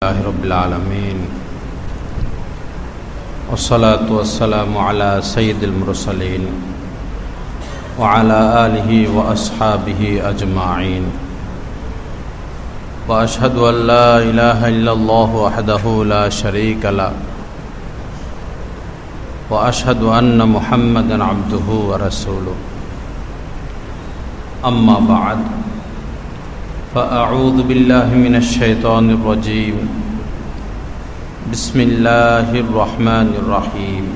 لله رب العالمين والصلاة والسلام على سيد المرسلين وعلى آله وأصحابه أجمعين وأشهد أن لا إله إلا الله وحده لا شريك له وأشهد أن محمدا عبده ورسوله أما بعد فأعوذ بالله من الشيطان الرجيم بسم الله الرحمن الرحيم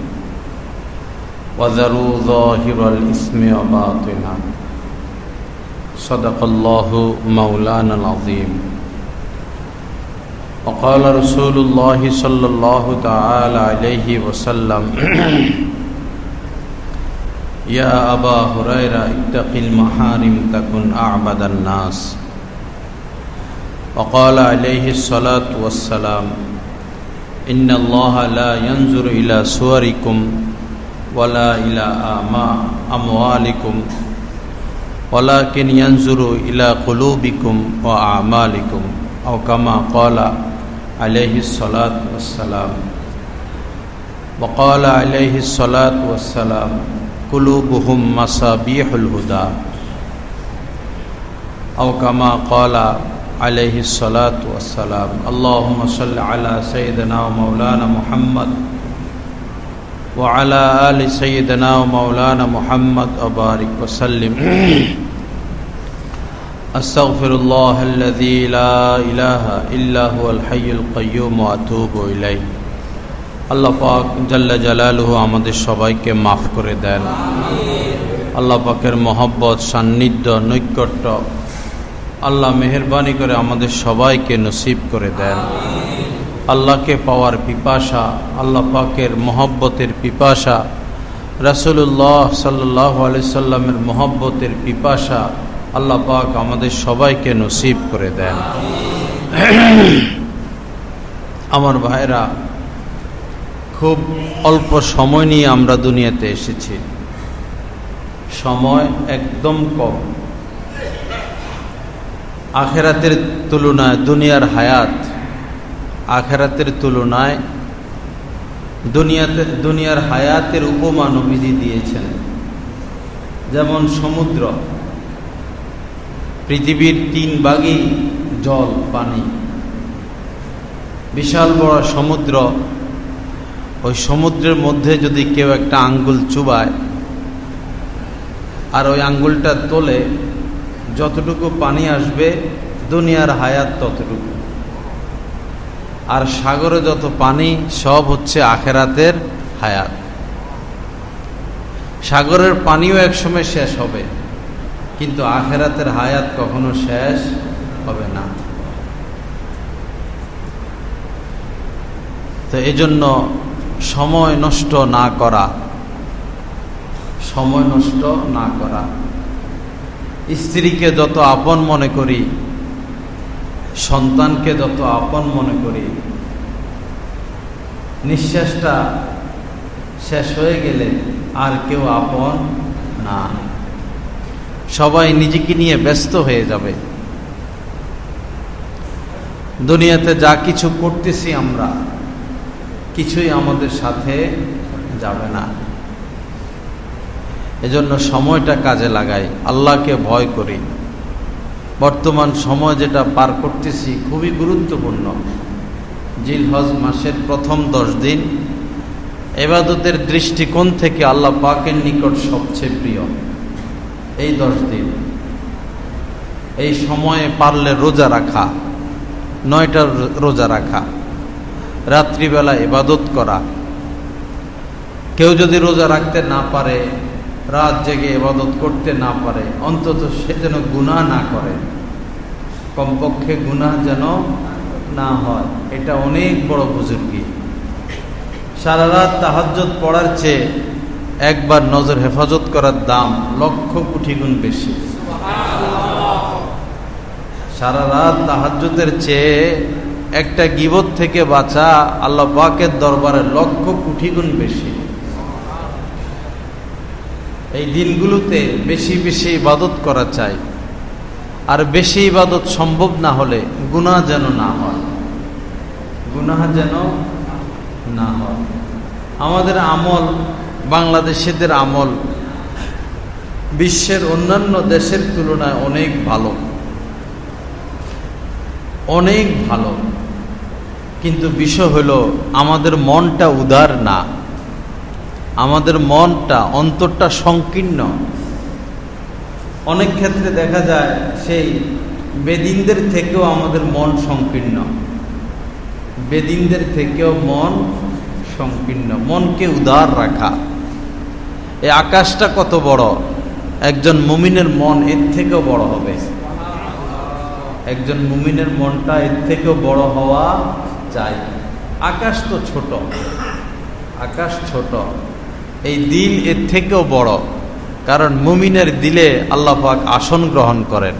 وذروا ظاهر الإثم وباطنه صدق الله مولانا العظيم وقال رسول الله صلى الله تعالى عليه وسلم يا أبا هريرة اتق المحارم تكن أعبد الناس وقال عليه الصلاة والسلام إن الله لا ينظر إلى صوركم ولا إلى أموالكم ولكن ينظر إلى قلوبكم وأعمالكم أو كما قال عليه الصلاة والسلام وقال عليه الصلاة والسلام قلوبهم مصابيح الهدى أو كما قال عليه الصلاة والسلام اللهم صل على سيدنا ومولانا محمد وعلى آل سيدنا ومولانا محمد وبارك وسلم أستغفر الله الذي لا إله إلا هو الحي القيوم وأتوب إليه আল্লাহ পাক জাল্লা জালালুহু আমাদের সবাইকে মাফ করে দেন। আল্লাহ পাকের মহব্বত, সান্নিধ্য, নৈকট্য আল্লাহ মেহেরবানি করে আমাদের সবাইকে নসিব করে দেন। আল্লাহকে পাওয়ার পিপাসা, আল্লাহ পাকের মহব্বতের পিপাসা, রাসূলুল্লাহ সাল্লাল্লাহু আলাইহি সাল্লামের মহব্বতের পিপাসা আল্লাহ পাক আমাদের সবাইকে নসিব করে দেন। আমার ভাইরা, খুব অল্প সময় নিয়ে আমরা দুনিয়াতে এসেছি, সময় একদম কম। আখেরাতের তুলনায় দুনিয়ার হায়াত, আখেরাতের তুলনায় দুনিয়ার হায়াতের উপমা নবীজি দিয়েছেন। যেমন সমুদ্র, পৃথিবীর 3 ভাগই জল, পানি। বিশাল বড় সমুদ্র, ওই সমুদ্রের মধ্যে যদি কেউ একটা আঙ্গুল চুবায় আর ওই আঙ্গুলটা তোলে, যতটুকু পানি আসবে দুনিয়ার হায়াত ততটুকু। আর সাগরে যত পানি সব হচ্ছে আখেরাতের হায়াত। সাগরের পানিও একসময় শেষ হবে, কিন্তু আখেরাতের হায়াত কখনো শেষ হবে না। তো এজন্য সময় নষ্ট না করা, সময় নষ্ট না করা। স্ত্রীকে যত আপন মনে করি, সন্তানকে যত আপন মনে করি, নিঃশ্বাসটা শেষ হয়ে গেলে আর কেউ আপন না। সবাই নিজেকে নিয়ে ব্যস্ত হয়ে যাবে। দুনিয়াতে যা কিছু করতেছি আমরা, কিছুই আমাদের সাথে যাবে না। এজন্য সময়টা কাজে লাগাই, আল্লাহকে ভয় করি। বর্তমান সময় যেটা পার করতেছি খুবই গুরুত্বপূর্ণ। জিলহজ মাসের প্রথম 10 দিন ইবাদতের দৃষ্টিকোণ থেকে আল্লাহ পাকের নিকট সবচেয়ে প্রিয় এই 10 দিন। এই সময়ে পারলে রোজা রাখা, 9টা রোজা রাখা, রাত্রিবেলা ইবাদত করা। কেউ যদি রোজা রাখতে না পারে, রাত জেগে ইবাদত করতে না পারে, অন্তত সে যেন গুনাহ না করে, কমপক্ষে গুনাহ যেন না হয়। এটা অনেক বড় বুজুর্গি। সারা রাত তাহাজ্জুদ পড়ার চেয়ে একবার নজর হেফাজত করার দাম লক্ষ কোটি গুণ বেশি। সারা রাত তাহাজ্জুদের চেয়ে একটা গীবত থেকে বাঁচা আল্লাহ পাকের দরবারে লক্ষ কোটি গুণ বেশি। এই দিনগুলোতে বেশি বেশি ইবাদত করা চাই। আর বেশি ইবাদত সম্ভব না হলে গুনাহ যেন না হয়। গুনাহ যেন না হয়। আমাদের আমল, বাংলাদেশিদের আমল বিশ্বের অন্যান্য দেশের তুলনায় অনেক ভালো, অনেক ভালো। কিন্তু বিষয় হলো আমাদের মনটা উদার না, আমাদের মনটা, অন্তরটা সংকীর্ণ। অনেক ক্ষেত্রে দেখা যায় সেই বেদিনদের থেকেও আমাদের মন সংকীর্ণ, বেদিনদের থেকেও মন সংকীর্ণ। মনকে উদার রাখা, এই আকাশটা কত বড়, একজন মুমিনের মন এর থেকেও বড় হবে। একজন মুমিনের মনটা এর থেকেও বড় হওয়া চাই। আকাশ তো ছোট, আকাশ ছোট, এই দিল এর থেকেও বড়। কারণ মুমিনের দিলে আল্লাহ পাক আসন গ্রহণ করেন,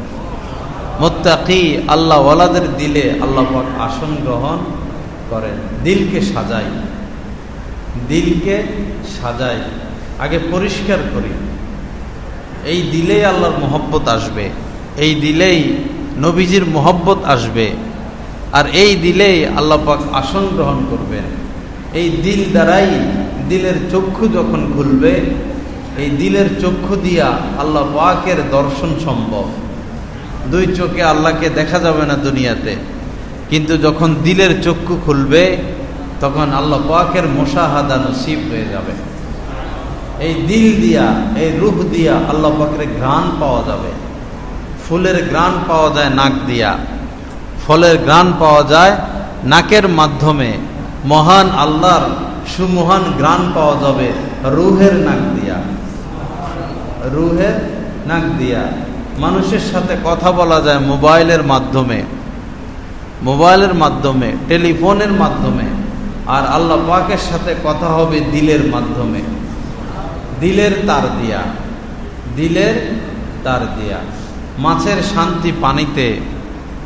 মুত্তাকি আল্লাহ ওয়ালাদের দিলে আল্লাহ পাক আসন গ্রহণ করেন। দিলকে সাজাই, দিলকে সাজাই, আগে পরিষ্কার করি। এই দিলেই আল্লাহর মহব্বত আসবে, এই দিলেই নবীজির মহব্বত আসবে, আর এই দিলেই আল্লাহ পাক আসন গ্রহণ করবেন। এই দিল দ্বারাই দিলের চক্ষু যখন খুলবে, এই দিলের চক্ষু দিয়া আল্লাহ পাকের দর্শন সম্ভব। দুই চোখে আল্লাহকে দেখা যাবে না দুনিয়াতে, কিন্তু যখন দিলের চক্ষু খুলবে তখন আল্লাহ পাকের মুশাহাদা নসিব হয়ে যাবে। এই দিল দিয়া, এই রূহ দিয়া আল্লাহ পাকের ঘ্রাণ পাওয়া যাবে। ফুলের ঘ্রাণ পাওয়া যায় নাক দিয়া, ফলের ঘ্রাণ পাওয়া যায় নাকের মাধ্যমে। মহান আল্লাহর সুমহান ঘ্রাণ পাওয়া যাবে রূহের নাক দিয়া, রূহের নাক দিয়া। মানুষের সাথে কথা বলা যায় মোবাইলের মাধ্যমে, মোবাইলের মাধ্যমে, টেলিফোনের মাধ্যমে। আর আল্লাহ পাকের সাথে কথা হবে দিলের মাধ্যমে, দিলের তার দিয়া, দিলের তার দিয়া। মাছের শান্তি পানিতে,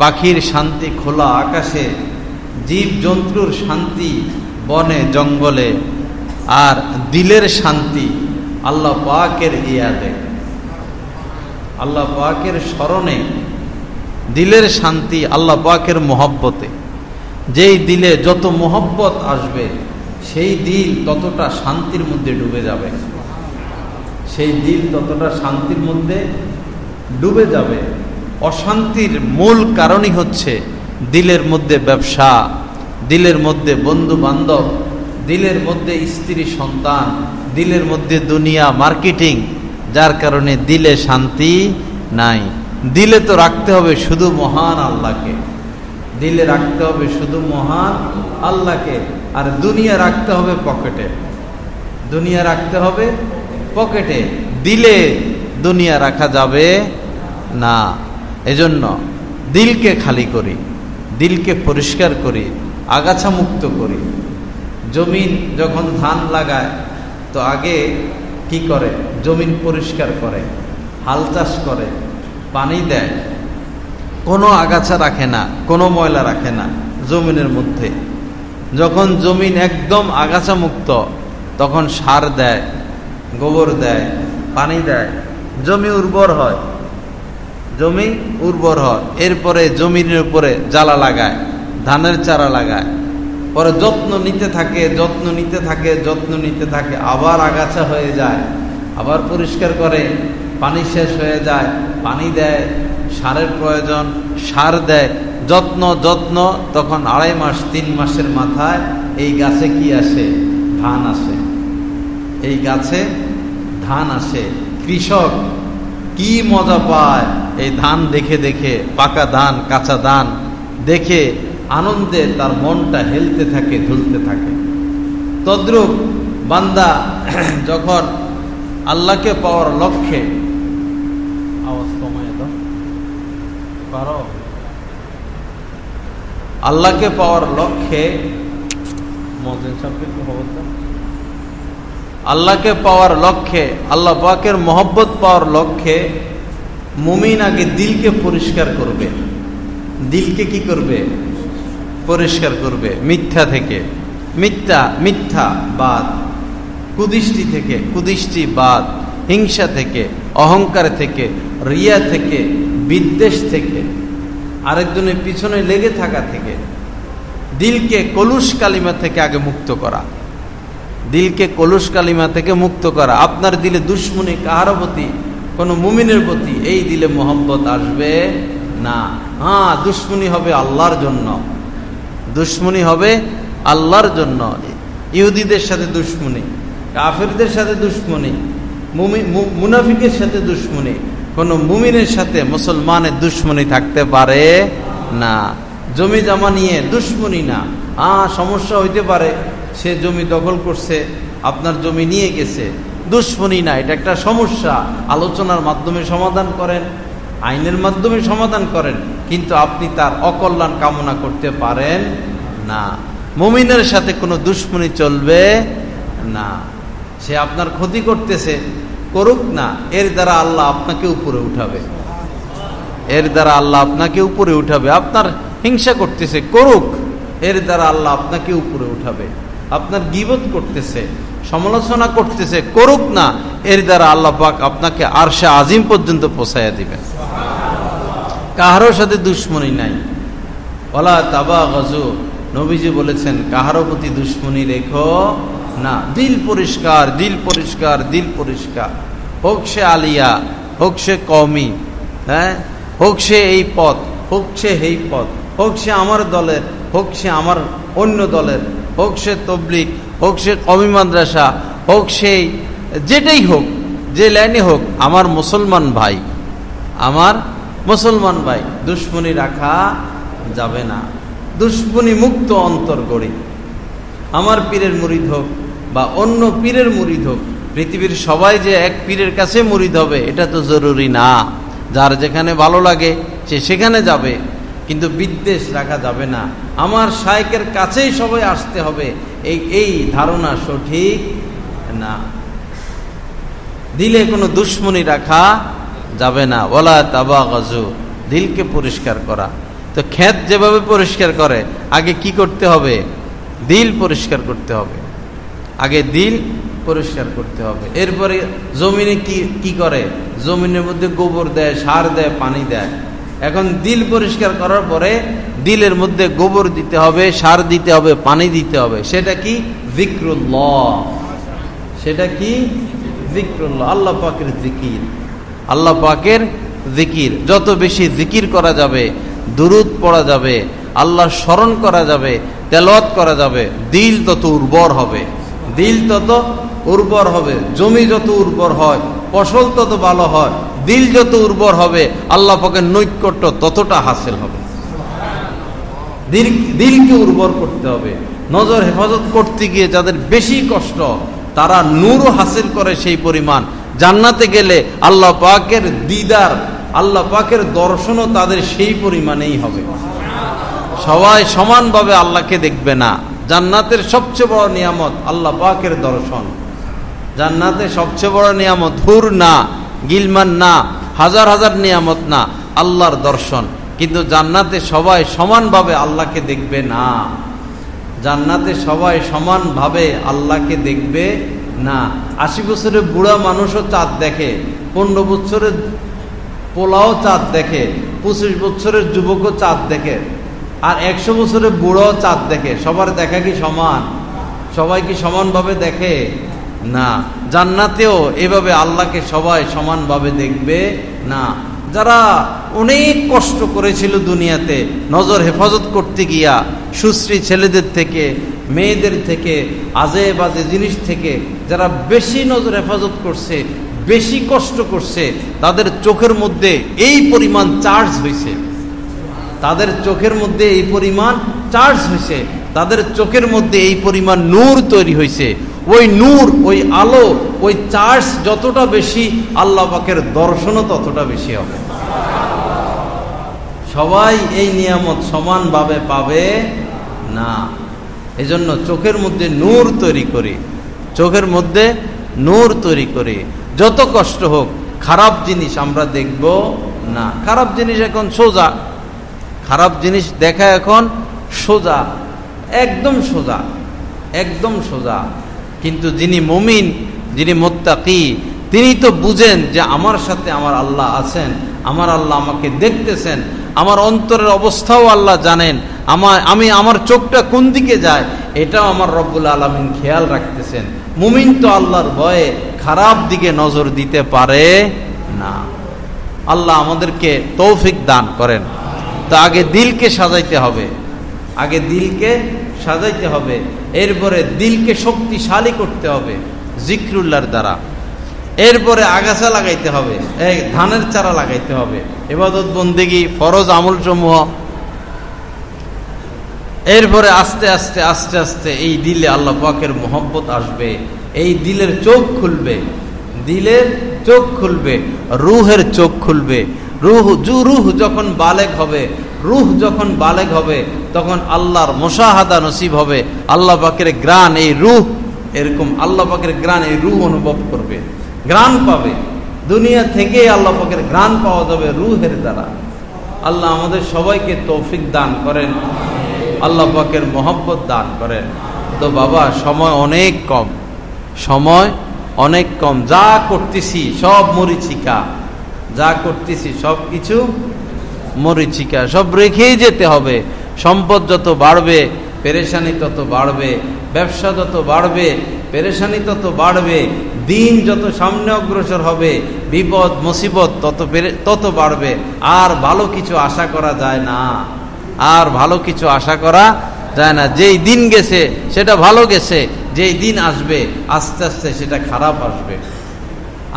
পাখির শান্তি খোলা আকাশে, জীব জন্তুর শান্তি বনে জঙ্গলে, আর দিলের শান্তি আল্লাহ পাকের ইয়াদে, আল্লাহ পাকের স্মরণে। দিলের শান্তি আল্লাহ পাকের মহব্বতে। যেই দিলে যত মহব্বত আসবে সেই দিল ততটা শান্তির মধ্যে ডুবে যাবে, সেই দিল ততটা শান্তির মধ্যে ডুবে যাবে। অশান্তির মূল কারণই হচ্ছে দিলের মধ্যে ব্যবসা, দিলের মধ্যে বন্ধু বান্ধব, দিলের মধ্যে স্ত্রী সন্তান, দিলের মধ্যে দুনিয়া মার্কেটিং, যার কারণে দিলে শান্তি নাই। দিলে তো রাখতে হবে শুধু মহান আল্লাহকে, দিলে রাখতে হবে শুধু মহান আল্লাহকে। আর দুনিয়া রাখতে হবে পকেটে, দুনিয়া রাখতে হবে পকেটে, দিলে দুনিয়া রাখা যাবে না। এজন্য দিলকে খালি করি, দিলকে পরিষ্কার করি, আগাছা মুক্ত করি। জমিন যখন ধান লাগায় তো আগে কি করে? জমিন পরিষ্কার করে, হাল চাষ করে, পানি দেয়, কোনো আগাছা রাখে না, কোনো ময়লা রাখে না জমিনের মধ্যে। যখন জমিন একদম আগাছা মুক্ত তখন সার দেয়, গোবর দেয়, পানি দেয়, জমি উর্বর হয়, জমি উর্বর হয়। এরপরে জমিনের উপরে জ্বালা লাগায়, ধানের চারা লাগায়, পরে যত্ন নিতে থাকে, যত্ন নিতে থাকে, যত্ন নিতে থাকে, আবার আগাছা হয়ে যায়, আবার পরিষ্কার করে, পানি শেষ হয়ে যায়, পানি দেয়, সারের প্রয়োজন, সার দেয়, যত্ন যত্ন। তখন 2.5 মাস 3 মাসের মাথায় এই গাছে কি আসে? ধান আসে, এই গাছে ধান আসে। কৃষক কি মজা পায় এই ধান দেখে দেখে, পাকা ধান, কাঁচা ধান দেখে আনন্দে তার মনটা হেলতে থাকে, ঝুলতে থাকে। তদ্রূপ বান্দা যখন আল্লাহকে পাওয়ার লক্ষ্যে, আওয়াজ কমায় দাও পারো, আল্লাহকে পাওয়ার লক্ষ্যে, আল্লাহকে পাওয়ার লক্ষ্যে, আল্লাহ পাকের মহব্বত পাওয়ার লক্ষ্যে মুমিন আগে দিলকে পরিষ্কার করবে। দিলকে কি করবে? পরিষ্কার করবে মিথ্যা থেকে, মিথ্যা বাদ, কুদৃষ্টি থেকে, কুদৃষ্টি বাদ, হিংসা থেকে, অহংকার থেকে, রিয়া থেকে, বিদ্বেষ থেকে, আরেকজনের পিছনে লেগে থাকা থেকে, দিলকে কলুষ কালিমা থেকে আগে মুক্ত করা, দিলকে কলুষ কালিমা থেকে মুক্ত করা। আপনার দিলে দুশ্মনী কাহার প্রতি, কোনো মুমিনের প্রতি এই দিলে মোহাম্মত আসবে না। হ্যাঁ, দুশ্মনী হবে আল্লাহর জন্য, দুশ্মনী হবে আল্লাহর জন্য। ইহুদিদের সাথে দুশ্মনী, কাফিরদের সাথে দুশ্মনী, মুনাফিকের সাথে দুশ্মনী, কোনো মুমিনের সাথে মুসলমানের দুশ্মনী থাকতে পারে না। জমি জমা নিয়ে দুশ্মনী না। সমস্যা হইতে পারে, সে জমি দখল করছে, আপনার জমি নিয়ে গেছে, দুশ্মনী না, এটা একটা সমস্যা। আলোচনার মাধ্যমে সমাধান করেন, আইনের মাধ্যমে সমাধান করেন, কিন্তু আপনি তার অকল্যাণ কামনা করতে পারেন না। মুমিনের সাথে কোনো দুশ্মনী চলবে না। সে আপনার ক্ষতি করতেছে, করুক না, এর দ্বারা আল্লাহ আপনাকে উপরে উঠাবে, এর দ্বারা আল্লাহ আপনাকে উপরে উঠাবে। আপনার হিংসা করতেছে, করুক, এর দ্বারা আল্লাহ আপনাকে উপরে উঠাবে। আপনার গীবত করতেছে, সমালোচনা করতেছে, করুক না, এর দ্বারা আল্লাহ পাক আপনাকে আরশে আজিম পর্যন্ত পৌঁছায়া দিবেন। কাহারোর সাথে দুশ্মনী নাই। ওয়ালা তাবাগাজু, নবীজি বলেছেন কাহারও প্রতি দুশ্মনী রেখো না। দিল পরিষ্কার, দিল পরিষ্কার, দিল পরিষ্কার। হোক সে আলিয়া, হোক সে কওমি, হ্যাঁ, হোক সে এই পথ, হোক সে এই পথ, হোক সে আমার দলের, হোক সে আমার অন্য দলের, হোক সে তবলিগ, হোক সে কওমি মাদ্রাসা, হোক সেই যেটাই হোক, যে লাইনে হোক, আমার মুসলমান ভাই, আমার মুসলমান ভাই, দুশ্মনী রাখা যাবে না। দুশ্মনী মুক্ত অন্তর গড়ি। আমার পীরের মুরিদ হোক বা অন্য পীরের মুরিদ হোক, পৃথিবীর সবাই যে এক পীরের কাছে মুরিদ হবে এটা তো জরুরি না। যার যেখানে ভালো লাগে সে সেখানে যাবে, কিন্তু বিদ্বেষ রাখা যাবে না। আমার শায়েখের কাছেই সবাই আসতে হবে, এই ধারণা সঠিক না। দিলে কোনো দুশ্মনী রাখা যাবে না। ওয়ালা তাবাগাজু, দিলকে পরিষ্কার করা। তো ক্ষেত যেভাবে পরিষ্কার করে, আগে কি করতে হবে? দিল পরিষ্কার করতে হবে, আগে দিল পরিষ্কার করতে হবে। এরপরে জমিনে কি করে? জমিনের মধ্যে গোবর দেয়, সার দেয়, পানি দেয়। এখন দিল পরিষ্কার করার পরে দিলের মধ্যে গোবর দিতে হবে, সার দিতে হবে, পানি দিতে হবে। সেটা কি? যিকরুল্লাহ। সেটা কি? যিকরুল্লাহ, আল্লাহ পাকের জিকির। আল্লাহ পাকের জিকির, যত বেশি জিকির করা যাবে, দুরূদ পড়া যাবে, আল্লাহর স্মরণ করা যাবে, তেলাওয়াত করা যাবে, দিল তত উর্বর হবে, দিল তত উর্বর হবে। জমি যত উর্বর হয়, ফসল তত ভালো হয়। দিল যত উর্বর হবে, আল্লাহ পাকের নৈকট্য ততটা হাসিল হবে। দিলকে উর্বর করতে হবে। নজর হেফাজত করতে গিয়ে যাদের বেশি কষ্ট, তারা নূর হাসিল করে সেই পরিমাণ। জান্নাতে গেলে আল্লাহ পাকের দিদার, আল্লাহ পাকের দর্শনও তাদের সেই পরিমাণেই হবে। সবাই সমানভাবে আল্লাহকে দেখবে না। জান্নাতের সবচেয়ে বড় নিয়ামত আল্লাহ পাকের দর্শন। জান্নাতের সবচেয়ে বড় নিয়ামত হুর না, গিলমান না, হাজার হাজার নিয়ামত না, আল্লাহর দর্শন। কিন্তু জান্নাতে সবাই সমানভাবে আল্লাহকে দেখবে না। জান্নাতে সবাই সমানভাবে আল্লাহকে দেখবে না। 80 বছরের বুড়া মানুষও চাঁদ দেখে, 15 বছরের পোলাও চাঁদ দেখে, 25 বছরের যুবকও চাঁদ দেখে, আর 100 বছরের বুড়াও চাঁদ দেখে। সবার দেখা কি সমান? সবাই কি সমানভাবে দেখে? না। জান্নাতেও এভাবে আল্লাহকে সবাই সমানভাবে দেখবে না। যারা অনেক কষ্ট করেছিল দুনিয়াতে নজর হেফাজত করতে গিয়া, সুশ্রী ছেলেদের থেকে, মেয়েদের থেকে, আজে বাজে জিনিস থেকে যারা বেশি নজর হেফাজত করছে, বেশি কষ্ট করছে, তাদের চোখের মধ্যে এই পরিমাণ চার্জ হয়েছে, তাদের চোখের মধ্যে এই পরিমাণ চার্জ হয়েছে, তাদের চোখের মধ্যে এই পরিমাণ নূর তৈরি হয়েছে। ওই নূর, ওই আলো, ওই চার্জ যতটা বেশি, আল্লাহ পাকের দর্শনও ততটা বেশি হবে। সবাই এই নিয়ামত সমানভাবে পাবে না। এজন্য চোখের মধ্যে নূর তৈরি করি, চোখের মধ্যে নূর তৈরি করি। যত কষ্ট হোক, খারাপ জিনিস আমরা দেখব না। খারাপ জিনিস এখন সোজা, খারাপ জিনিস দেখা এখন সোজা, একদম সোজা, একদম সোজা। কিন্তু যিনি মুমিন, যিনি মুত্তাকি, তিনি তো বুঝেন যে আমার সাথে আমার আল্লাহ আছেন, আমার আল্লাহ আমাকে দেখতেছেন, আমার অন্তরের অবস্থাও আল্লাহ জানেন, আমি আমার চোখটা কোন দিকে যায় এটাও আমার রব্বুল আলামিন খেয়াল রাখতেছেন। মুমিন তো আল্লাহর ভয়ে খারাপ দিকে নজর দিতে পারে না। আল্লাহ আমাদেরকে তৌফিক দান করেন। তো আগে দিলকে সাজাইতে হবে, আগে দিলকে সাজাইতে হবে, এরপরে দিলকে শক্তিশালী করতে হবে জিকরুল্লাহর দ্বারা, এরপরে আগাছা লাগাইতে হবে, এই ধানের চারা লাগাইতে হবে, ইবাদত বন্দেগী ফরজ আমল সমূহ। এরপরে আস্তে আস্তে আস্তে আস্তে এই দিলে আল্লাহ পাকের মহব্বত আসবে, এই দিলের চোখ খুলবে, দিলের চোখ খুলবে, রুহের চোখ খুলবে। রুহ যখন বালেগ হবে, রুহ যখন বালেগ হবে তখন আল্লাহর মুশাহাদা নসিব হবে। আল্লাহ পাকের গ্রান, এই রুহ এরকম আল্লাহ পাকের গ্রান এই রুহ অনুভব করবে, গ্রান পাবে। দুনিয়া থেকে আল্লাহ পাকের গ্রান পাওয়া যাবে রুহের দ্বারা। আল্লাহ আমাদের সবাইকে তৌফিক দান করেন, আল্লাহ পাকের মহব্বত দান করেন। তো বাবা সময় অনেক কম, সময় অনেক কম। যা করতেছি সব মরিচিকা, যা করতেছি সব কিছু মরিচিকা, সব রেখেই যেতে হবে। সম্পদ যত বাড়বে পেরেশানি তত বাড়বে, ব্যবসা যত বাড়বে পেরেশানি তত বাড়বে, দিন যত সামনে অগ্রসর হবে বিপদ মুসিবত তত বাড়বে। আর ভালো কিছু আশা করা যায় না, আর ভালো কিছু আশা করা যায় না। যেই দিন গেছে সেটা ভালো গেছে, যেই দিন আসবে আস্তে আস্তে সেটা খারাপ আসবে,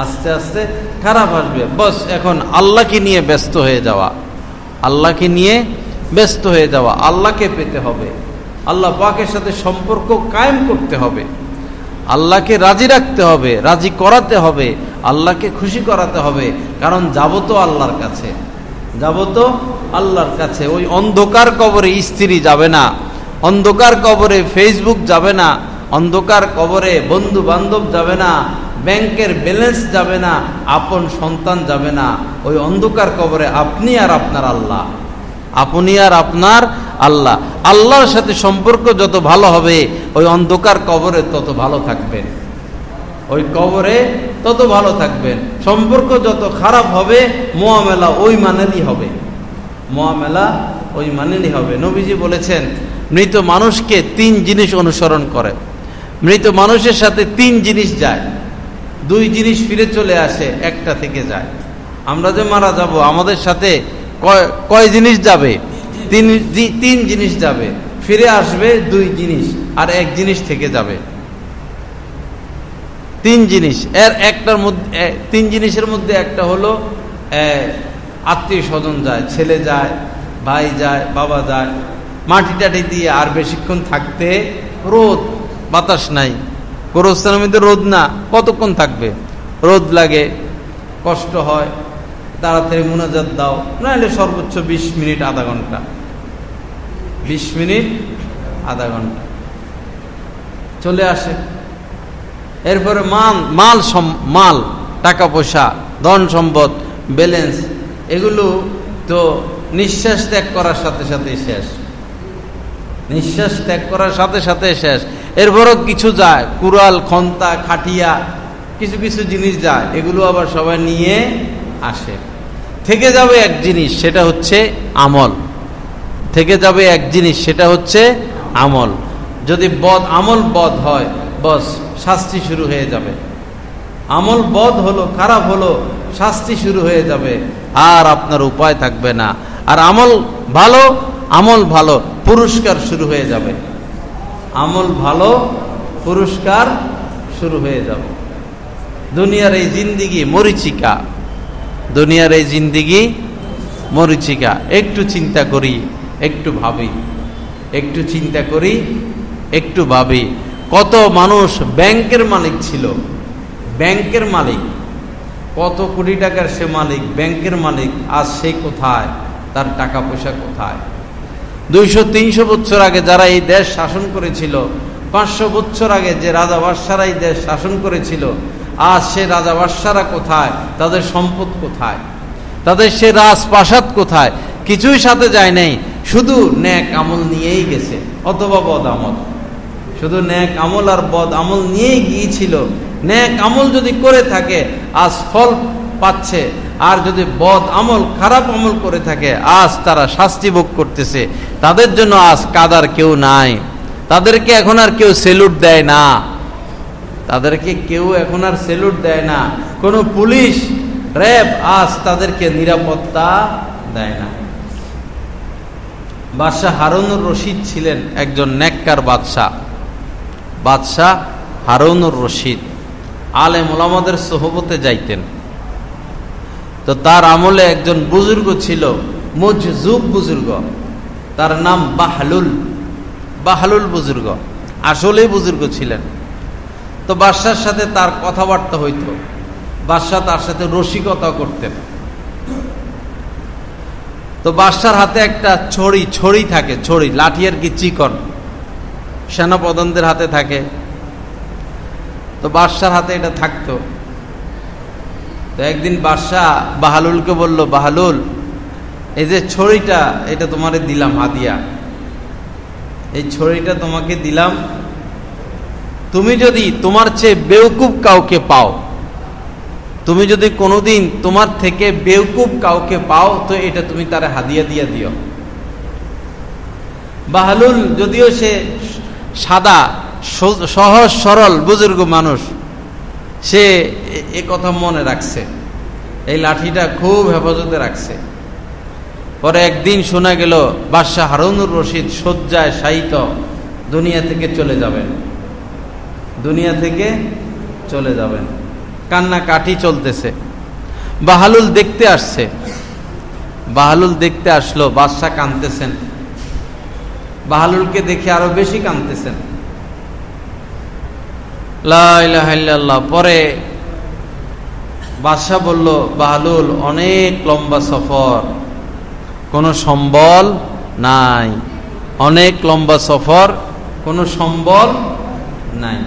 আস্তে আস্তে খারাপ আসবে। বস এখন আল্লাহকে নিয়ে ব্যস্ত হয়ে যাওয়া, আল্লাহকে নিয়ে ব্যস্ত হয়ে যাওয়া, আল্লাহকে পেতে হবে, আল্লাহ পাকের সাথে সম্পর্ক কায়েম করতে হবে, আল্লাহকে রাজি রাখতে হবে, রাজি করাতে হবে, আল্লাহকে খুশি করাতে হবে। কারণ যাব তো আল্লাহর কাছে, যাব তো আল্লাহর কাছে। ওই অন্ধকার কবরে স্ত্রী যাবে না, অন্ধকার কবরে ফেসবুক যাবে না, অন্ধকার কবরে বন্ধু বান্ধব যাবে না, ব্যাংকের ব্যালেন্স যাবে না, আপন সন্তান যাবে না। ওই অন্ধকার কবরে আপনি আর আপনার আল্লাহ, আপনি আর আপনার আল্লাহ। আল্লাহর সাথে সম্পর্ক যত ভালো হবে ওই অন্ধকার কবরে তত ভালো থাকবেন, ওই কবরে তত ভালো থাকবেন। সম্পর্ক যত খারাপ হবে মুআমেলা ওই মানেরই হবে, মুআমেলা ওই মানেরই হবে। নবীজি বলেছেন মৃত মানুষকে 3 জিনিস অনুসরণ করে, মৃত মানুষের সাথে 3 জিনিস যায়, 2 জিনিস ফিরে চলে আসে, একটা থেকে যায়। আমরা যে মারা যাব আমাদের সাথে কয় জিনিস যাবে? 3 জিনিস যাবে, ফিরে আসবে 2 জিনিস, আর 1 জিনিস থেকে যাবে। 3 জিনিস, এর একটার মধ্যে 3 জিনিসের মধ্যে একটা হলো আত্মীয় স্বজন যায়, ছেলে যায়, ভাই যায়, বাবা যায়। মাটি টাটি দিয়ে আর বেশিক্ষণ থাকতে, রোদ বাতাস নাই, গোরস্থানের মধ্যে রোদ না, কতক্ষণ থাকবে? রোদ লাগে, কষ্ট হয়, তাড়াতাড়ি মুনাজাত দাও, নাহলে সর্বোচ্চ 20 মিনিট আধা ঘন্টা, 20 মিনিট আধা ঘন্টা চলে আসে। এরপরে মাল টাকা পয়সা ধন সম্পদ ব্যালেন্স এগুলো তো নিঃশ্বাস ত্যাগ করার সাথে সাথে শেষ, নিঃশ্বাস ত্যাগ করার সাথে সাথে শেষ। এরপরও কিছু যায়, কুড়াল খন্তা খাটিয়া কিছু কিছু জিনিস যায়, এগুলো আবার সবাই নিয়ে আসে। থেকে যাবে 1 জিনিস, সেটা হচ্ছে আমল। থেকে যাবে 1 জিনিস, সেটা হচ্ছে আমল। যদি আমল বদ হয় বস শাস্তি শুরু হয়ে যাবে। আমল বদ হলো, খারাপ হলো, শাস্তি শুরু হয়ে যাবে, আর আপনার উপায় থাকবে না। আর আমল ভালো পুরস্কার শুরু হয়ে যাবে, আমল ভালো পুরস্কার শুরু হয়ে যাবে। দুনিয়ার এই জিন্দিগি মরিচিকা, দুনিয়ার এই জিন্দিগি মরিচিকা। একটু চিন্তা করি, একটু ভাবি, একটু চিন্তা করি, একটু ভাবি। কত মানুষ ব্যাংকের মালিক ছিল, ব্যাংকের মালিক, কত কোটি টাকার সে মালিক, ব্যাংকের মালিক, আজ সে কোথায়? তার টাকা পয়সা কোথায়? 200-300 বছর আগে যারা এই দেশ শাসন করেছিল, 500 বছর আগে যে রাজা বাদশারা এই দেশ শাসন করেছিল, আজ সে রাজা বাদশারা কোথায়? তাদের সম্পদ কোথায়? তাদের সে রাজপ্রাসাদ কোথায়? কিছুই সাথে যায় নাই, শুধু নেক আমল নিয়েই গেছে, অথবা বদ আমল। শুধু নেক আমল আর বদ আমল নিয়েই গিয়েছিল। নেক আমল যদি করে থাকে আজ ফল পাচ্ছে, আর যদি বদ আমল খারাপ আমল করে থাকে আজ তারা শাস্তি ভোগ করতেছে, তাদের জন্য আজ কাদার কেউ নাই, তাদেরকে এখন আর কেউ সেলুট দেয় না, তাদেরকে কেউ এখন আর সেলুট দেয় না, কোনো পুলিশ র্যাব আজ তাদেরকে নিরাপত্তা দেয় না। বাদশাহ হারুনুর রশিদ ছিলেন একজন নেককার বাদশাহ। বাদশাহ হারুনুর রশিদ আলেম ওলামাদের সোহবতে যাইতেন। তো তার আমলে একজন বুজুর্গ ছিল, মজজুব বুজুর্গ, তার নাম বাহলুল। বাহলুল বুজুর্গ আসলেই বুজুর্গ ছিলেন। তো বাদশার সাথে তার কথাবার্তা হইতো, বাদশাহ তার সাথে রসিকতা করতেন। তো বাদশার হাতে একটা ছড়ি থাকে, ছড়ি লাঠি আর কি, চিকন, সেনাপ্রধানদের হাতে থাকে। তো বাদশার হাতে এটা থাকতো। তো একদিন বাদশাহ বাহলুলকে বলল, বাহলুল, এই যে ছড়িটা, এটা তোমারে দিলাম হাদিয়া, এই ছড়িটা তোমাকে দিলাম, তুমি যদি তোমার চেয়ে বেওকুফ কাউকে পাও, তুমি যদি কোনোদিন তোমার থেকে বেওকুফ কাউকে পাও, তো এটা তুমি তারে হাদিয়া দিয়ে দিও। বাহলুল যদিও সে সাদা সহজ সরল বুজুর্গ মানুষ, সে এ কথা মনে রাখছে, এই লাঠিটা খুব হেফাজতে রাখছে। পরে একদিন শোনা গেল বাদশাহ হারুনুর রশিদ শয্যায় শায়িত দুনিয়া থেকে চলে যাবেন, দুনিয়া থেকে চলে যাবেন, কান্নাকাটি চলতেছে। বাহলুল দেখতে আসছে, বাহলুল দেখতে আসলো, বাদশাহ কাঁদতেছেন, বাহলুলকে দেখে আরো বেশি কাঁদতেছেন। লা ইলাহা ইল্লাল্লাহ। পরে বাদশাহ বলল, বাহলুল, অনেক লম্বা সফর, কোনো সম্বল নাই, অনেক লম্বা সফর, কোনো সম্বল নাই।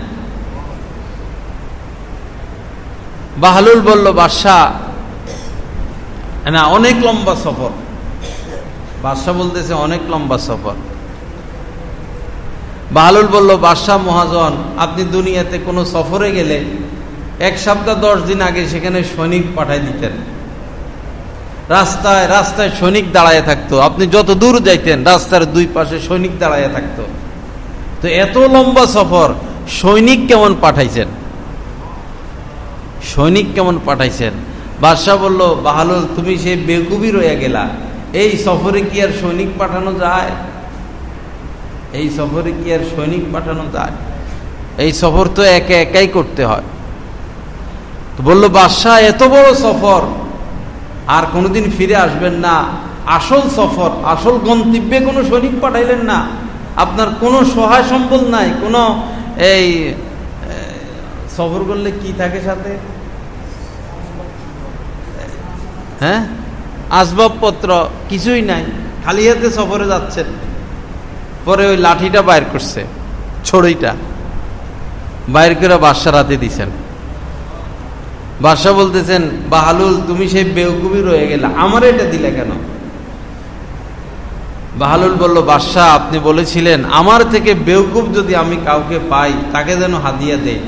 বাহলুল বলল, বাদশাহ, না, অনেক লম্বা সফর। বাদশাহ বলতেছে অনেক লম্বা সফর। বাহলুল বলল, বাদশাহ মহাজন, আপনি দুনিয়াতে কোনো সফরে গেলে 1 সপ্তাহ 10 দিন আগে সেখানে সৈনিক পাঠাই দিতেন, রাস্তায় রাস্তায় সৈনিক দাঁড়ায় থাকতো, আপনি যত দূর যাইতেন রাস্তার দুই পাশে সৈনিক দাঁড়ায় থাকতো। তো এত লম্বা সফর সৈনিক কেমন পাঠাইছেন, সৈনিক কেমন পাঠাইছেন? বাদশাহ বলল, বাহলুল, তুমি সেই বেকুবি রয়ে গেলা, এই সফরে কি আর সৈনিক পাঠানো যায়? এই সফরে কি আর সৈনিক পাঠানো যায়? এই সফর তো একা একাই করতে হয়। তো বলল, বাদশাহ, এত বড় সফর আর কোনোদিন ফিরে আসবেন না, আসল সফর, আসল গন্তব্যে কোনো সৈনিক পাঠাইলেন না, আপনার কোনো সহায় সম্বল নাই, কোনো এই সফর করলে কি থাকে সাথে, হ্যাঁ, আসবাবপত্র কিছুই নাই, খালি হাতে সফরে যাচ্ছেন। পরে ওই লাঠিটা বাইর করছে, ছড়িটা বাইর করে বাদশার হাতে দিছেন। বাদশাহ বলতেছেন, বাহলুল, তুমি সেই বেওকুবি রয়ে গেলে, আমার এটা দিলে কেন? বাহলুল বলল, বাদশাহ, আপনি বলেছিলেন আমার থেকে বেওকুফ যদি আমি কাউকে পাই তাকে যেন হাদিয়া দেই।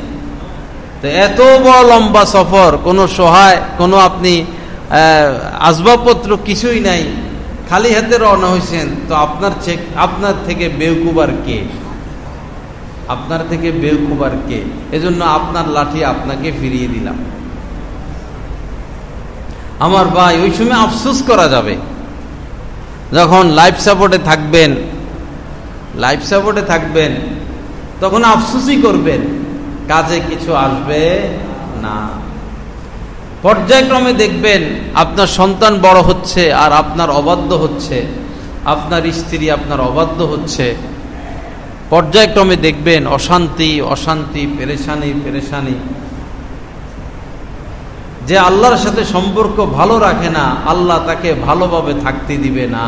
তো এত বড় লম্বা সফর, কোনো সহায়, কোনো আপনি আসবাবপত্র কিছুই নাই, খালি হাতে রওনা হয়েছেন, তো আপনার থেকে বেওকুফ আর কে? আপনার থেকে বেওকুফ আর কে? এজন্য আপনার লাঠি আপনাকে ফিরিয়ে দিলাম। আমার ভাই, ওই সময় আফসোস করা যাবে, যখন লাইফ সাপোর্টে থাকবেন, লাইফ সাপোর্টে থাকবেন, তখন আফসোসই করবেন, কাজে কিছু আসবে না। পর্যায়ক্রমে দেখবেন আপনার সন্তান বড় হচ্ছে আর আপনার অবাধ্য হচ্ছে, আপনার স্ত্রী আপনার অবাধ্য হচ্ছে, পর্যায়ক্রমে দেখবেন অশান্তি অশান্তি, পেরেশানি পেরেশানি। যে আল্লাহর সাথে সম্পর্ক ভালো রাখে না, আল্লাহ তাকে ভালোভাবে থাকতে দিবে না।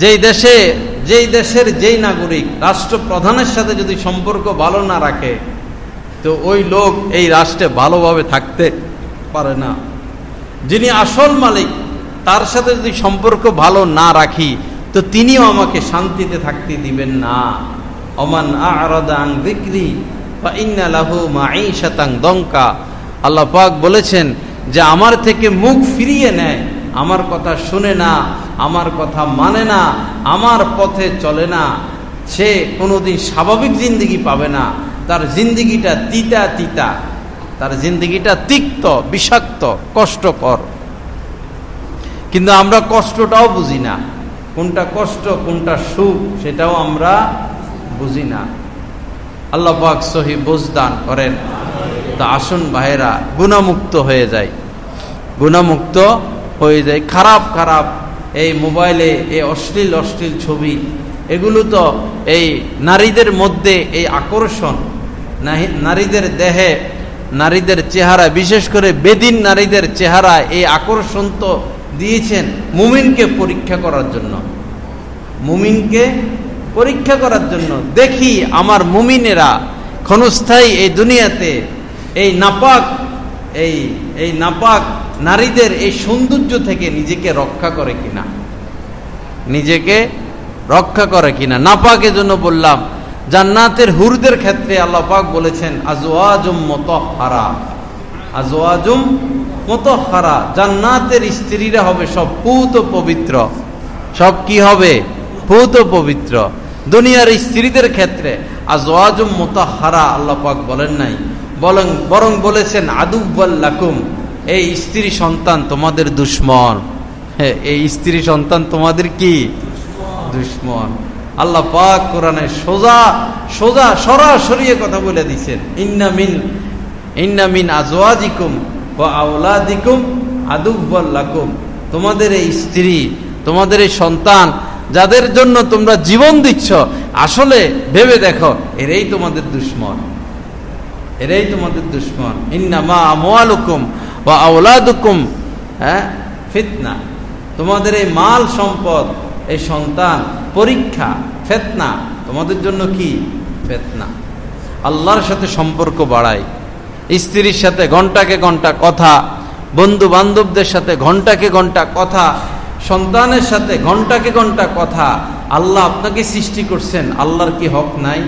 যেই দেশের যেই নাগরিক রাষ্ট্রপ্রধানের সাথে যদি সম্পর্ক ভালো না রাখে, তো ওই লোক এই রাষ্ট্রে ভালোভাবে থাকতে পারে না। যিনি আসল মালিক, তার সাথে যদি সম্পর্ক ভালো না রাখি, তো তিনিও আমাকে শান্তিতে থাকতে দিবেন না। ওমান আ'রাদা আন যিকরি ফা ইন্না লাহু মাঈশাতান দঙ্কা আল্লাহ পাক বলেছেন যে আমার থেকে মুখ ফিরিয়ে নেয়, আমার কথা শুনে না, আমার কথা মানে না, আমার পথে চলে না, সে কোনোদিন স্বাভাবিক জিন্দেগি পাবে না। তার জিন্দেগিটা তিতা তিতা, তার জিন্দেগিটা তিক্ত, বিষাক্ত, কষ্টকর। কিন্তু আমরা কষ্টটাও বুঝি না, কোনটা কষ্ট কোনটা সুখ সেটাও আমরা বুঝি না। আল্লাহ পাক সহি বুঝ দান করেন। তা আসুন ভাইয়েরা, গুনাহমুক্ত হয়ে যায়, গুনাহমুক্ত হয়ে যায়। খারাপ খারাপ এই মোবাইলে এই অশ্লীল অশ্লীল ছবি, এগুলো তো এই নারীদের মধ্যে এই আকর্ষণ, নারীদের দেহে, নারীদের চেহারা, বিশেষ করে বেদিন নারীদের চেহারা, এই আকর্ষণ তো দিয়েছেন মুমিনকে পরীক্ষা করার জন্য, মুমিনকে পরীক্ষা করার জন্য। দেখি আমার মুমিনেরা ক্ষণস্থায়ী এই দুনিয়াতে এই নাপাক এই নাপাক নারীদের এই সৌন্দর্য থেকে নিজেকে রক্ষা করে কিনা, নিজেকে রক্ষা করে কিনা। নাপাকের জন্য বললাম, জান্নাতের হুরদের ক্ষেত্রে আল্লাহ পাক বলেছেন আজওয়াজুম মুতাহহারা, আজওয়াজুম মুতাহহারা, জান্নাতের স্ত্রীরা হবে সব পুত পবিত্র। সব কি হবে? পুত পবিত্র। দুনিয়ার স্ত্রীদের ক্ষেত্রে আজওয়াজুম মুতাহহারা আল্লাহ পাক বলেন নাই, বরং বলেছেন আদুব্বাল লাকুম, এই স্ত্রী সন্তান তোমাদের দুশমন। এই স্ত্রী সন্তান তোমাদের কি? দুশমন। আল্লাহ পাক কোরআনে সোজা সোজা সরাসরি কথা বলে দিয়েছেন, ইন্না মিন আজওয়াজিকুম ওয়া আওলাদিকুম আদুব্বাল লাকুম, তোমাদের এই স্ত্রী, তোমাদের এই সন্তান যাদের জন্য তোমরা জীবন দিচ্ছ, আসলে ভেবে দেখো এরাই তোমাদের দুশমন, এরাই তোমাদের দুশমন। ইন্নামা আমওয়ালুকুম ওয়া আওলাদুকুম ফিতনা, তোমাদের এই মাল সম্পদ, এই সন্তান পরীক্ষা, ফিতনা, তোমাদের জন্য কি? ফিতনা। আল্লাহর সাথে সম্পর্ক বাড়ায়, স্ত্রীর সাথে ঘন্টাকে ঘন্টা কথা, বন্ধু বান্ধবদের সাথে ঘন্টাকে ঘন্টা কথা, সন্তানের সাথে ঘন্টাকে ঘন্টা কথা। আল্লাহ আপনাকে সৃষ্টি করছেন, আল্লাহর কি হক নাই?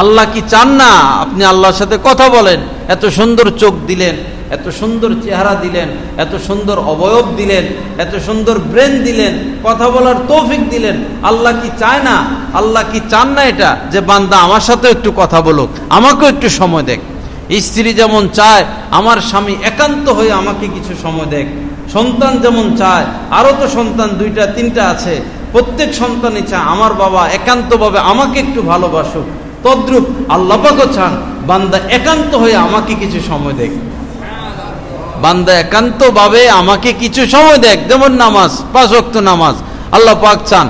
আল্লাহ কি চান না আপনি আল্লাহর সাথে কথা বলেন? এত সুন্দর চোখ দিলেন, এত সুন্দর চেহারা দিলেন, এত সুন্দর অবয়ব দিলেন, এত সুন্দর ব্রেন দিলেন, কথা বলার তৌফিক দিলেন। আল্লাহ কি চায় না? আল্লাহ কি চান না এটা যে বান্দা আমার সাথে একটু কথা বলুক, আমাকেও একটু সময় দেখ? স্ত্রী যেমন চায় আমার স্বামী একান্ত হয়ে আমাকে কিছু সময় দেখ, সন্তান যেমন চায়, আরো তো সন্তান 2টা 3টা আছে, প্রত্যেক সন্তানই চায় আমার বাবা একান্তভাবে আমাকে একটু ভালোবাসুক, তদ্রূপ আল্লাহ পাকও চান বান্দা একান্ত হয়ে আমাকে কিছু সময় দেখ, বান্দা একান্তভাবে আমাকে কিছু সময় দেখ। যেমন নামাজ, 5 ওয়াক্ত নামাজ, আল্লাহ পাক চান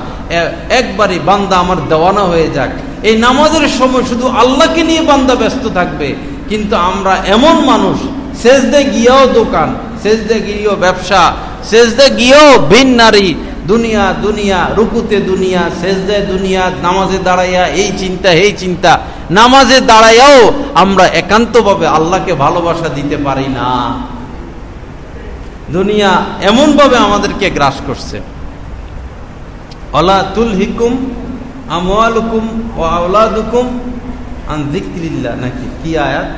একবারই বান্দা আমার দেওয়ানা হয়ে যাক। এই নামাজের সময় শুধু আল্লাহকে নিয়ে বান্দা ব্যস্ত থাকবে। কিন্তু আমরা এমন মানুষ, সেজদে গিয়েও দোকান, সেজদে গিয়েও ব্যবসা, সেজদে গিয়েও ভিন নারী, দুনিয়া দুনিয়া, রুকুতে দুনিয়া, সেজদায় দুনিয়া, নামাজে দাঁড়াইয়া এই চিন্তা এই চিন্তা, নামাজে দাঁড়াইয়াও আমরা একান্তভাবে আল্লাহকে ভালোবাসা দিতে পারি না। দুনিয়া এমন ভাবে আমাদেরকে গ্রাস করছে। ওয়ালা তুলহিকুম আমওয়ালুকুম ওয়া আওলাদুকুম আন যিকরিল্লাহ, নাকি কি আয়াত?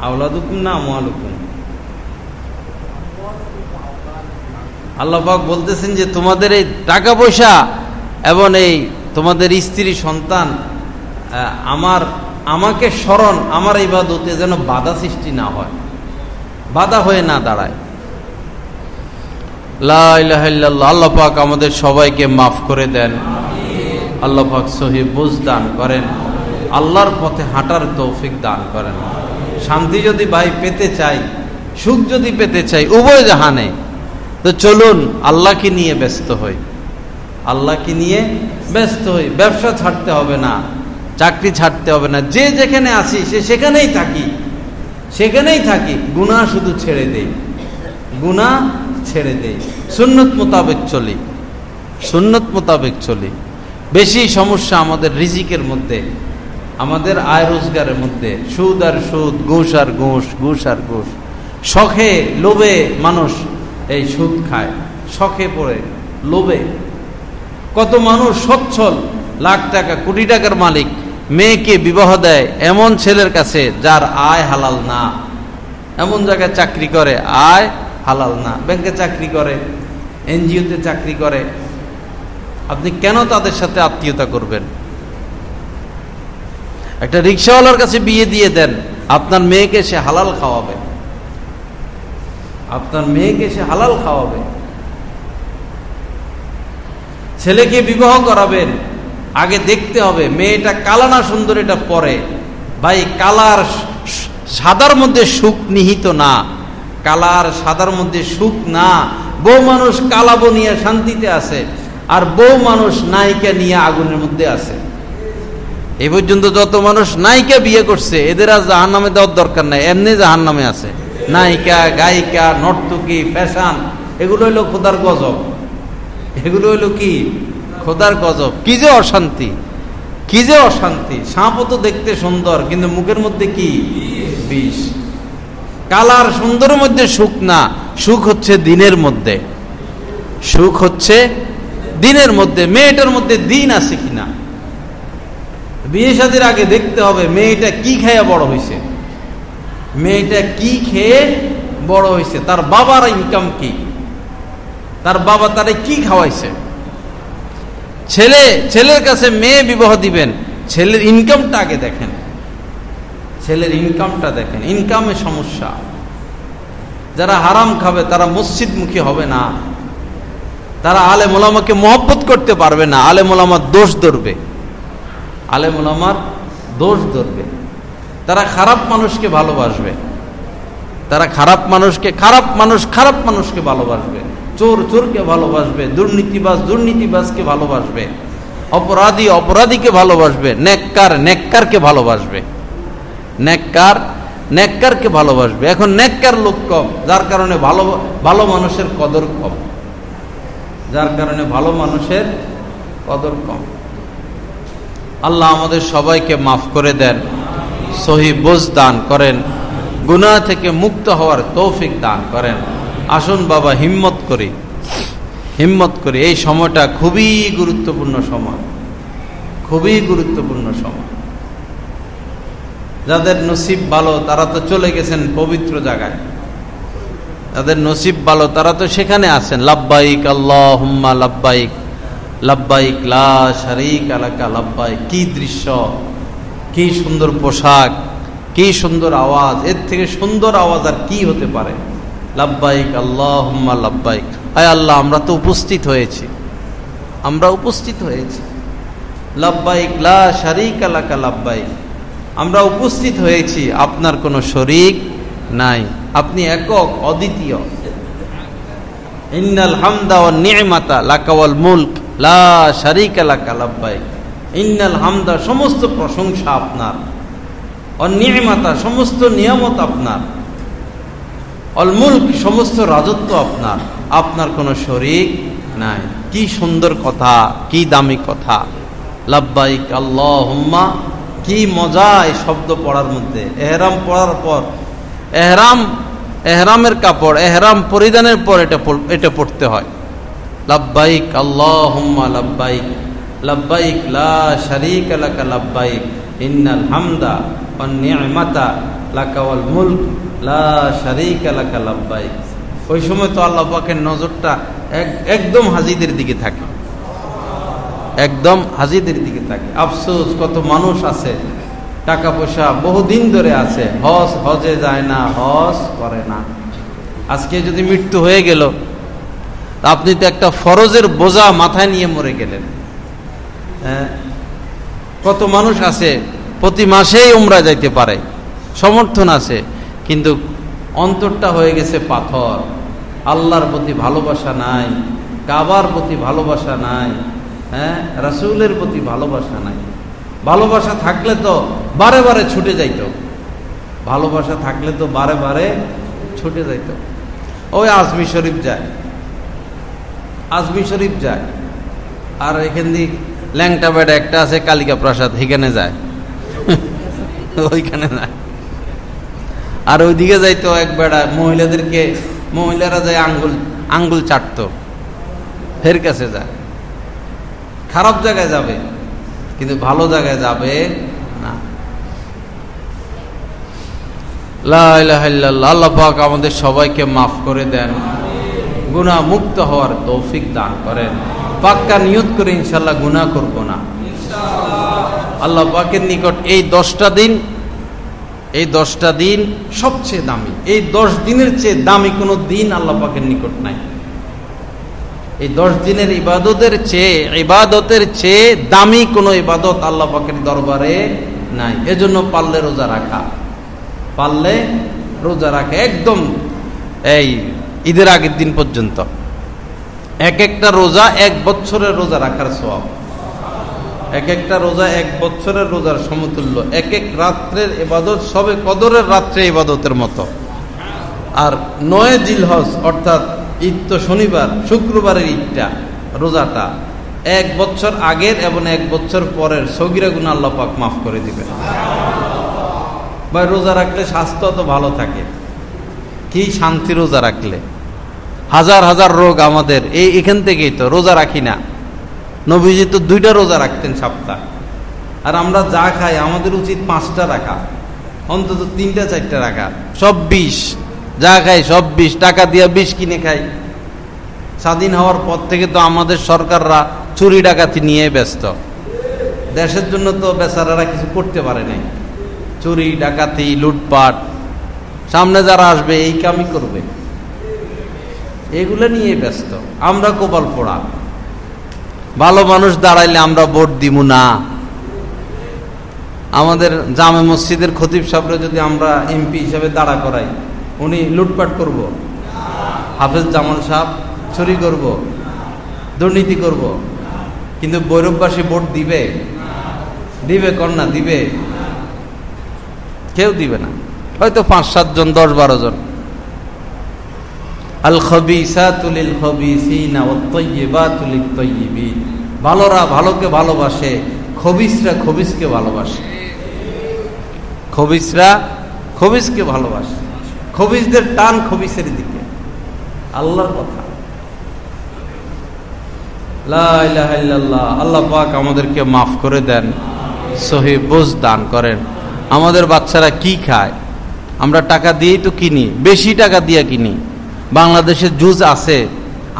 আওলাদুকুম না আমওয়ালুকুম? আল্লাহ পাক বলতেছেন যে তোমাদের এই টাকা পয়সা এবং এই তোমাদের স্ত্রী সন্তান আমাকে স্মরণ, আমার ইবাদতে যেন বাধা সৃষ্টি না হয়, বাধা হয়ে না দাঁড়ায়। লা ইলাহা ইল্লাল্লাহ। আল্লাহ পাক আমাদের সবাইকে মাফ করে দেন, আল্লাহ পাক সহি বুঝ দান করেন, আল্লাহর পথে হাঁটার তৌফিক দান করেন। শান্তি যদি ভাই পেতে চাই, সুখ যদি পেতে চাই উভয় জাহানে, তো চলুন আল্লাহকে নিয়ে ব্যস্ত হই, আল্লাহকে নিয়ে ব্যস্ত হই। ব্যবসা ছাড়তে হবে না, চাকরি ছাড়তে হবে না, যে যেখানে আসি সে সেখানেই থাকি, সেখানেই থাকি। গুনাহ শুধু ছেড়ে দেই, গুনাহ ছেড়ে দেই, সুন্নত মোতাবেক চলি, সুন্নত মোতাবেক চলি। বেশি সমস্যা আমাদের রিজিকের মধ্যে, আমাদের আয় রোজগারের মধ্যে। সুদ আর সুদ, ঘুষ আর ঘুষ, ঘুষ আর ঘুষ। শখে লোভে মানুষ এই সুদ খায়, শখে পড়ে লোভে। কত মানুষ সচ্ছল, লাখ টাকা কোটি টাকার মালিক মেয়েকে বিবাহ দেয় এমন ছেলের কাছে যার আয় হালাল না, এমন জায়গায় চাকরি করে আয় হালাল না, ব্যাংকে চাকরি করে, এনজিওতে চাকরি করে, আপনি কেন তাদের সাথে আত্মীয়তা করবেন? একটা রিক্সাওয়ালার কাছে বিয়ে দিয়ে দেন, আপনার মেয়েকে সে হালাল খাওয়াবে, আপনার মেয়েকে সে হালাল খাওয়াবে। ছেলেকে বিবাহ করাবেন, আগে দেখতে হবে মেয়েটা কালা না সুন্দর এটা পরে। ভাই কালার সাদার মধ্যে সুখ নিহিত না, কালার সাদার মধ্যে সুখ না। বউ মানুষ কালা বউ নিয়ে শান্তিতে আছে, আর বউ মানুষ নায়িকা নিয়ে আগুনের মধ্যে আছে। এই পর্যন্ত যত মানুষ নায়িকা বিয়ে করছে এদের আর জাহান্নামে দেওয়ার দরকার নাই, এমনি জাহান্নামে আছে। নায়িকা, গায়িকা, নর্তকী, ফ্যাশন, এগুলো হইলো খোদার গজব। এগুলো হইলো কি? খোদার গজব। কি যে অশান্তি, কি যে অশান্তি। সাপও তো দেখতে সুন্দর, কিন্তু মুখের মধ্যে কি বিষ। কালার সুন্দরের মধ্যে সুখ না, সুখ হচ্ছে দিনের মধ্যে, সুখ হচ্ছে দিনের মধ্যে। মেয়েটার মধ্যে দিন আছে কিনা। বিয়ে শাদীর আগে দেখতে হবে মেয়েটা কি খেয়ে বড় হয়েছে, মেয়েটা কি খেয়ে বড় হয়েছে, তার বাবার ইনকাম কি, তার বাবা তারে কি খাওয়াইছে। ছেলের কাছে মেয়ে বিবাহ দিবেন, ছেলের ইনকামটা আগে দেখেন, ছেলের ইনকামটা দেখেন। ইনকামে সমস্যা। যারা হারাম খাবে তারা মসজিদমুখী হবে না, তারা আলেম ওলামাকে মহব্বত করতে পারবে না। আলেম ওলামার দোষ ধরবে, আলেম ওলামার দোষ ধরবে। তারা খারাপ মানুষকে ভালোবাসবে, তারা খারাপ মানুষকে ভালোবাসবে, চোর চোরকে ভালোবাসবে, দুর্নীতিবাজকে ভালোবাসবে, অপরাধীকে ভালোবাসবে, নেককারকে ভালোবাসবে, নেককারকে ভালোবাসবে। এখন নেককার লোক কম, যার কারণে ভালো মানুষের কদর কম, যার কারণে ভালো মানুষের কদর কম। আল্লাহ আমাদের সবাইকে মাফ করে দেন, সহি বুঝ দান করেন, গুনাহ থেকে মুক্ত হওয়ার তৌফিক দান করেন। আসুন বাবা হিম্মত করি। এই সময়টা খুবই গুরুত্বপূর্ণ সময়, খুবই গুরুত্বপূর্ণ সময়। যাদের নসিব ভালো তারা তো চলে গেছেন পবিত্র জায়গায়, যাদের নসিব ভালো তারা তো সেখানে আছেন। লাব্বাইক আল্লাহুম্মা লাব্বাইক, লাব্বাইক লা শারীকা লাকা লাব্বাইক। কি দৃশ্য, কি সুন্দর পোশাক, কি সুন্দর আওয়াজ। এর থেকে সুন্দর আওয়াজ আর কি হতে পারে? লাব্বাইক আল্লাহুম্মা লাব্বাইক। আয় আল্লাহ, আমরা তো উপস্থিত হয়েছি, আমরা উপস্থিত হয়েছি। লাব্বাইক লা শারীকা লাকা লাব্বাইক, আমরা উপস্থিত হয়েছি, আপনার কোনো শরীক নাই, আপনি একক অদ্বিতীয়। ইন্নাল হামদা ওয়ান নি'মাতা লাকা ওয়াল মুলক লা শারীকা লাকা লাব্বাইক। ইন্নাল হামদা, সমস্ত প্রশংসা আপনার, ওয়ান নি'মাতা, সমস্ত নিয়ামত আপনার, অল মুলক, সমস্ত রাজত্ব আপনার, আপনার কোনো শরীক নাই। কি সুন্দর কথা, কি দামি কথা। লাব্বাইক আল্লাহুম্মা, কি মজা এই শব্দ পড়ার মধ্যে। এহরাম পড়ার পর, এহরামের কাপড়, এহরাম পরিধানের পর এটা পড়তে হয়। লাব্বাইক আল্লাহুম্মা লাব্বাইক, লাব্বাইক লা শারীকা লাকা লাব্বাইক, ইন্নাল হামদা ওয়ান নি'মাতা লাকা ওয়াল মুলক লা শারীকা লাকা লাব্বাইক। ওই সময় তো আল্লাহ পাকের নজরটা একদম হাজীদের দিকে থাকে, একদম হাজীদের দিকে থাকে। আফসোস, কত মানুষ আছে টাকা পয়সা বহুদিন ধরে আছে, হজে যায় না, হজ করে না। আজকে যদি মৃত্যু হয়ে গেল, আপনি তো একটা ফরজের বোঝা মাথায় নিয়ে মরে গেলেন। কত মানুষ আছে প্রতি মাসেই উমরা যাইতে পারে, সমর্থন আছে, কিন্তু অন্তরটা হয়ে গেছে পাথর। আল্লাহর প্রতি ভালোবাসা নাই, কাবার প্রতি ভালোবাসা নাই, রাসূলের প্রতি ভালোবাসা নাই। ভালোবাসা থাকলে তো বারে বারে ছুটে যাইত, ভালোবাসা থাকলে তো বারে বারে ছুটে যাইত। ওই আজমি শরীফ যায়, আর এখান দিয়ে ল্যাংটা বেড়া একটা আছে কালিকা প্রসাদ, সেখানে যায়, ওইখানে যায়। আর ওইদিকে যাইতো এক বেড়া, মহিলারা যায় আঙ্গুল চাটতো, ফের কাছে যায়। খারাপ জায়গায় যাবে, কিন্তু ভালো জায়গায় যাবে না। লা ইলাহা ইল্লাল্লাহ। আল্লাহ পাক আমাদের সবাইকে মাফ করে দেন, গুনাহ মুক্ত হওয়ার তৌফিক দান করেন। পাক্কা নিয়ত করে ইনশাআল্লাহ গুনাহ করব না আল্লাহ পাকের নিকট। এই 10টা দিন সবচেয়ে দামি। এই 10 দিনের চেয়ে দামি কোনো দিন আল্লাহ পাকের নিকট নাই। এই 10 দিনের ইবাদতের চেয়ে দামি কোনো ইবাদত আল্লাহ পাকের দরবারে নাই। এজন্য পারলে রোজা রাখা একদম এই ঈদের আগের দিন পর্যন্ত এক একটা রোজা 1 বছরের রোজা রাখার সওয়াব। এক একটা রোজা 1 বছরের রোজার সমতুল্য। এক রাত্রের ইবাদত সবে কদরের রাত্রে ইবাদতের মতো। আর 9 জিলহজ অর্থাৎ ঈদ তো শনিবার, শুক্রবারের ঈদটা রোজাটা 1 বছর আগের এবং 1 বছর পরের সগীরা গুনাহ আল্লাহ পাক মাফ করে দিবেন। ভাই রোজা রাখলে স্বাস্থ্য তো ভালো থাকে, কি শান্তি রোজা রাখলে। হাজার হাজার রোগ আমাদের এখান থেকেই তো। রোজা রাখি না। নবীজি তো 2টা রোজা রাখতেন সপ্তাহ। আর আমরা যা খাই আমাদের উচিত 5টা রাখা, অন্তত 3টা 4টা রাখা। সব 20, যা খাই সব 20 টাকা দিয়ে 20 কিনে খাই। স্বাধীন হওয়ার পর থেকে তো আমাদের সরকাররা চুরি ডাকাতি নিয়ে ব্যস্ত। দেশের জন্য তো বেচারারা কিছু করতে পারে নাই। চুরি ডাকাতি লুটপাট, সামনে যারা আসবে এই কামই করবে, এগুলো নিয়ে ব্যস্ত। আমরা কপাল পোড়া। ভালো মানুষ দাঁড়াইলে আমরা ভোট দিব না। আমাদের জামে মসজিদের খতিব সাহেবরা যদি আমরা এমপি হিসাবে দাঁড়া করাই, উনি লুটপাট করব? হাফেজ জামান সাহেব চুরি করব, দুর্নীতি করব? কিন্তু ভৈরববাসী ভোট দিবে? কন্যা দিবে? কেউ দিবে না। হয়তো 5-7 জন, 10-12 জন। আল খবিসাতু লিল খবিসিনা ওয়াত তাইয়্যিবাতু লিত তাইয়্যিবিন। ভালোরা ভালোকে ভালোবাসে, খবিসরা খবিসকে ভালোবাসে। খবিসরা খবিসকে ভালোবাসে, খবিসদের টান খবিসের দিকে। আল্লাহর কথা। লা ইলাহা ইল্লাল্লাহ। আল্লাহ পাক আমাদেরকে মাফ করে দেন, সহিহ বুঝ দান করেন। আমাদের বাচ্চারা কি খায় আমরা টাকা দিয়েই তো কিনি, বেশি টাকা দিয়ে কিনি। বাংলাদেশে জুস আছে,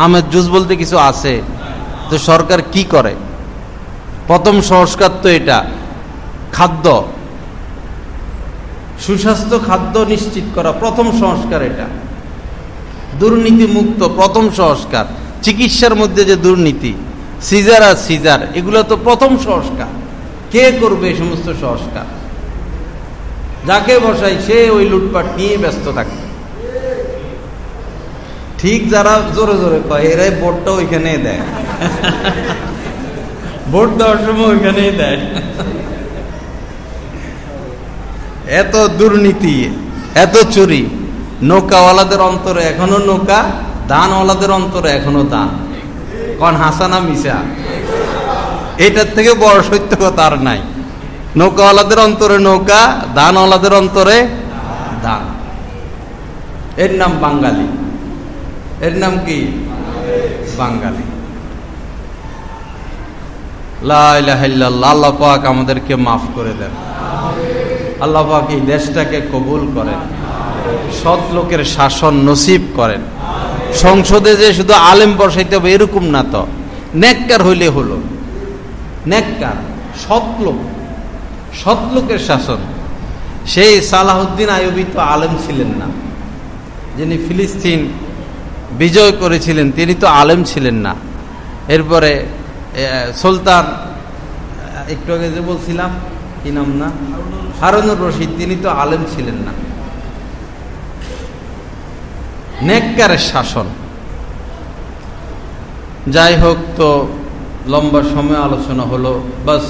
আমের জুস বলতে কিছু আছে, তো সরকার কি করে? প্রথম সংস্কার তো এটা, খাদ্য, সুস্বাস্থ্য খাদ্য নিশ্চিত করা প্রথম সংস্কার। এটা দুর্নীতি মুক্ত প্রথম সংস্কার। চিকিৎসার মধ্যে যে দুর্নীতি, সিজার এগুলো তো প্রথম সংস্কার। কে করবে এই সমস্ত সংস্কার? যাকে বসাই সে ওই লুটপাট নিয়ে ব্যস্ত থাকে। ঠিক যারা জোরে জোরে কয় এরাই ভোটটা ওইখানে দেয়, ভোট দেওয়ার সময় ওইখানেই দেয়। এত দুর্নীতি, এত চুরি। নৌকাওয়ালাদের অন্তরে এখনো নৌকা, দানওয়ালাদের অন্তরে এখনো দান। কোন হাসানা মিশা? এটার থেকে বড় সত্য কথা আর নাই। নৌকাওয়ালাদের অন্তরে নৌকা, দানওয়ালাদের অন্তরে দান। এর নাম বাঙালি। এর নাম কি? বাঙালি। লা ইলাহা ইল্লাল্লাহ। আল্লাহ পাক আমাদেরকে মাফ করে দেন। আল্লাহ পাক এই দেশটাকে কবুল করেন, সৎ লোকের শাসন নসিব করেন। সংসদে যে শুধু আলেম বসাইতে হবে এরকম না, তো নেককার হইলে হলো। নেককার সৎ লোকের শাসন। সেই সালাহুদ্দিন আইয়ুবী তো আলেম ছিলেন না, যিনি ফিলিস্তিন বিজয় করেছিলেন তিনি তো আলেম ছিলেন না। এরপরে সুলতান, একটু আগে যে বলছিলাম কি নাম না, হারুনুর রশিদ, তিনি তো আলেম ছিলেন না। নেককারের শাসন। যাই হোক, তো লম্বা সময় আলোচনা হলো। বাস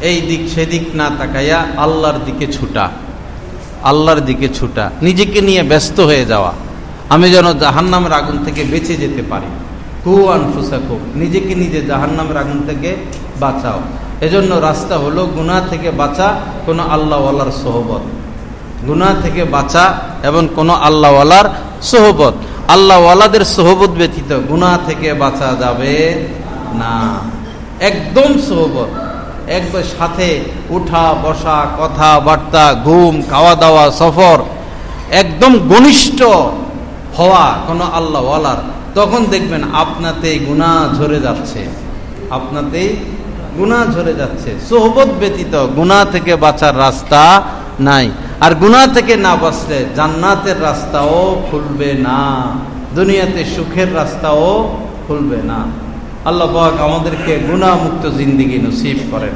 এই দিক সেদিক না তাকাইয়া আল্লাহর দিকে ছুটা, আল্লাহর দিকে ছুটা, নিজেকে নিয়ে ব্যস্ত হয়ে যাওয়া। আমি যেন জাহান্নামের আগুন থেকে বেঁচে যেতে পারি। কু আনফুসাকুম, নিজেকে নিজে জাহান্নামের আগুন থেকে বাঁচাও। এজন্য রাস্তা হলো গুনাহ থেকে বাঁচা, কোনো আল্লাহওয়ালার সোহবত। গুনাহ থেকে বাঁচা এবং কোনো আল্লাহওয়ালার সোহবত। আল্লাহওয়ালাদের সোহবত ব্যতীত গুনাহ থেকে বাঁচা যাবে না। একদম সোহবত, একবার সাথে উঠা বসা, কথাবার্তা, ঘুম, খাওয়া দাওয়া, সফর, একদম ঘনিষ্ঠ হওয়া কোনো আল্লাহওয়ালার, তখন দেখবেন আপনাতেই গুনাহ ঝরে যাচ্ছে, আপনাতেই গুনাহ ঝরে যাচ্ছে। সোহবত ব্যতীত গুনাহ থেকে বাঁচার রাস্তা নাই। আর গুনাহ থেকে না বাঁচলে জান্নাতের রাস্তাও খুলবে না, দুনিয়াতে সুখের রাস্তাও খুলবে না। আল্লাহ পাক আমাদেরকে গুনাহ মুক্ত জিন্দেগি নসিব করেন।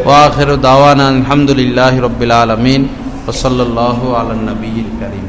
ওয়া আখিরু দাওয়ানা আলহামদুলিল্লাহি রাব্বিল আলামিন ওয়া সাল্লাল্লাহু আলা নবিয়্যিল কারীম।